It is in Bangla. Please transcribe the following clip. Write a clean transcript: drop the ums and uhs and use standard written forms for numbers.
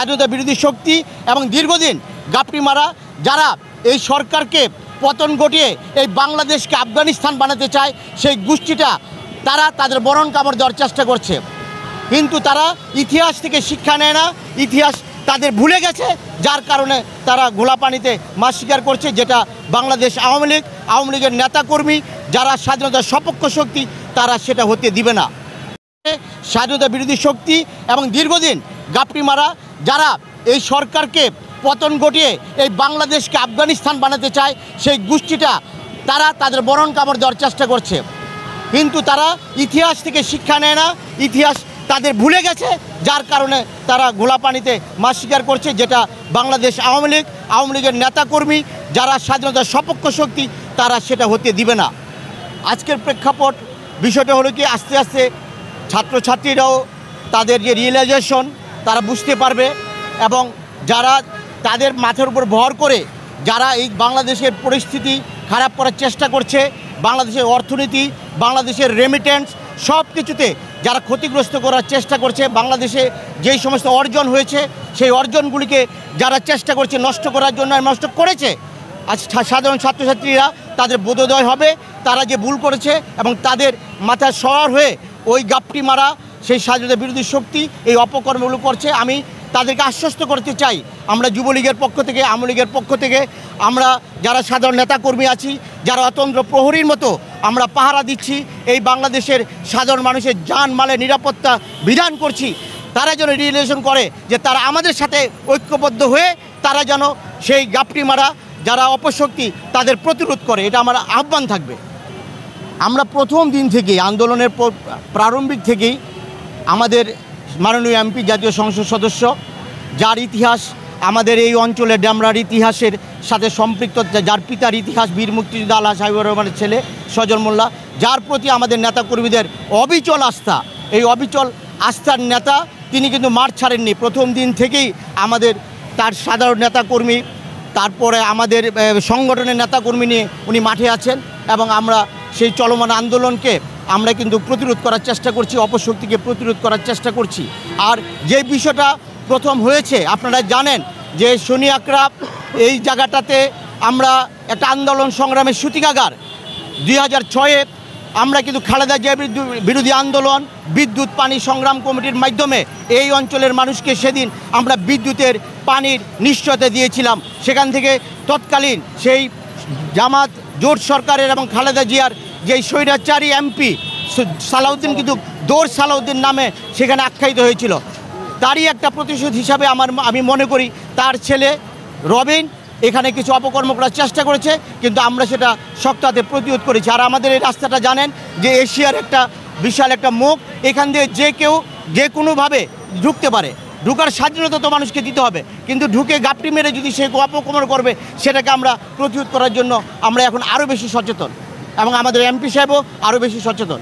স্বাধীনতা বিরোধী শক্তি এবং দীর্ঘদিন গাপটি মারা যারা এই সরকারকে পতন ঘটিয়ে এই বাংলাদেশকে আফগানিস্তান বানাতে চায়, সেই গোষ্ঠীটা তারা তাদের বরণ কাপড় দেওয়ার চেষ্টা করছে। কিন্তু তারা ইতিহাস থেকে শিক্ষা নেয় না, ইতিহাস তাদের ভুলে গেছে, যার কারণে তারা ঘোলা পানিতে মাছ শিকার করছে, যেটা বাংলাদেশ আওয়ামী লীগের নেতাকর্মী যারা স্বাধীনতার সপক্ষ শক্তি তারা সেটা হতে দিবে না। স্বাধীনতা বিরোধী শক্তি এবং দীর্ঘদিন গাপটি মারা যারা এই সরকারকে পতন ঘটিয়ে এই বাংলাদেশকে আফগানিস্তান বানাতে চায়, সেই গোষ্ঠীটা তারা তাদের বরণ কাপড় দেওয়ার চেষ্টা করছে। কিন্তু তারা ইতিহাস থেকে শিক্ষা নেয় না, ইতিহাস তাদের ভুলে গেছে, যার কারণে তারা ঘোলা পানিতে মাছ শিকার করছে, যেটা বাংলাদেশ আওয়ামী লীগের নেতাকর্মী যারা স্বাধীনতার সপক্ষ শক্তি তারা সেটা হতে দিবে না। আজকের প্রেক্ষাপট বিষয়টা হলো কি, আস্তে আস্তে ছাত্রছাত্রীরাও তাদের যে রিয়েলাইজেশন তারা বুঝতে পারবে, এবং যারা তাদের মাথার উপর ভর করে যারা এই বাংলাদেশের পরিস্থিতি খারাপ করার চেষ্টা করছে, বাংলাদেশের অর্থনীতি, বাংলাদেশের রেমিটেন্স সব কিছুতে যারা ক্ষতিগ্রস্ত করার চেষ্টা করছে, বাংলাদেশে যেই সমস্ত অর্জন হয়েছে সেই অর্জনগুলিকে যারা চেষ্টা করছে নষ্ট করার জন্য নষ্ট করেছে, আজ সাধারণ ছাত্রছাত্রীরা তাদের বোধোদয় হবে তারা যে ভুল করেছে, এবং তাদের মাথায় সওয়ার হয়ে ওই গাপটি মারা সেই স্বাধীনতা বিরোধী শক্তি এই অপকর্মগুলো করছে। আমি তাদেরকে আশ্বস্ত করতে চাই, আমরা যুবলীগের পক্ষ থেকে, আওয়ামী লীগের পক্ষ থেকে, আমরা যারা সাধারণ নেতাকর্মী আছি, যারা অতন্ত্র প্রহরীর মতো আমরা পাহারা দিচ্ছি, এই বাংলাদেশের সাধারণ মানুষের জানমালের নিরাপত্তা বিধান করছি, তারা যেন রিয়েলাইজেশন করে যে তারা আমাদের সাথে ঐক্যবদ্ধ হয়ে তারা যেন সেই গাপটি মারা যারা অপশক্তি তাদের প্রতিরোধ করে, এটা আমার আহ্বান থাকবে। আমরা প্রথম দিন থেকেই আন্দোলনের প্রারম্ভিক থেকেই আমাদের মাননীয় এমপি, জাতীয় সংসদ সদস্য, যার ইতিহাস আমাদের এই অঞ্চলের ডেমরার ইতিহাসের সাথে সম্পৃক্ত, যার পিতার ইতিহাস বীর মুক্তিযোদ্ধা আলহাজ হাবিবুর রহমানের ছেলে সজল মোল্লা, যার প্রতি আমাদের নেতাকর্মীদের অবিচল আস্থা, এই অবিচল আস্থার নেতা তিনি কিন্তু মাঠ ছাড়েননি। প্রথম দিন থেকেই আমাদের তার সাধারণ নেতাকর্মী, তারপরে আমাদের সংগঠনের নেতাকর্মী নিয়ে উনি মাঠে আছেন, এবং আমরা সেই চলমান আন্দোলনকে আমরা কিন্তু প্রতিরোধ করার চেষ্টা করছি, অপশক্তিকে প্রতিরোধ করার চেষ্টা করছি। আর যে বিষয়টা প্রথম হয়েছে আপনারা জানেন যে শনি আকরা এই জায়গাটাতে আমরা একটা আন্দোলন সংগ্রামের সূতিকাগার। 2006-এ আমরা কিন্তু খালেদা জিয়া বিরোধী আন্দোলন, বিদ্যুৎ পানি সংগ্রাম কমিটির মাধ্যমে এই অঞ্চলের মানুষকে সেদিন আমরা বিদ্যুতের পানির নিশ্চয়তা দিয়েছিলাম। সেখান থেকে তৎকালীন সেই জামাত জোট সরকারের এবং খালেদা জিয়ার যেই স্বৈরাচারী এমপি সালাউদ্দিন, কিন্তু দৌড় সালাউদ্দিন নামে সেখানে আখ্যায়িত হয়েছিল, তারই একটা প্রতিশোধ হিসাবে আমি মনে করি তার ছেলে রবিন এখানে কিছু অপকর্ম করার চেষ্টা করেছে, কিন্তু আমরা সেটা শক্ত হাতে প্রতিরোধ করেছি। আর আমাদের এই রাস্তাটা জানেন যে এশিয়ার একটা বিশাল একটা মুখ, এখান দিয়ে যে কেউ যে কোনোভাবে ঢুকতে পারে, ঢুকার স্বাধীনতা তো মানুষকে দিতে হবে, কিন্তু ঢুকে গাপটি মেরে যদি সে অপকর্ম করবে সেটাকে আমরা প্রতিরোধ করার জন্য আমরা এখন আরও বেশি সচেতন, এবং আমাদের এমপি সাহেবও আরও বেশি সচেতন।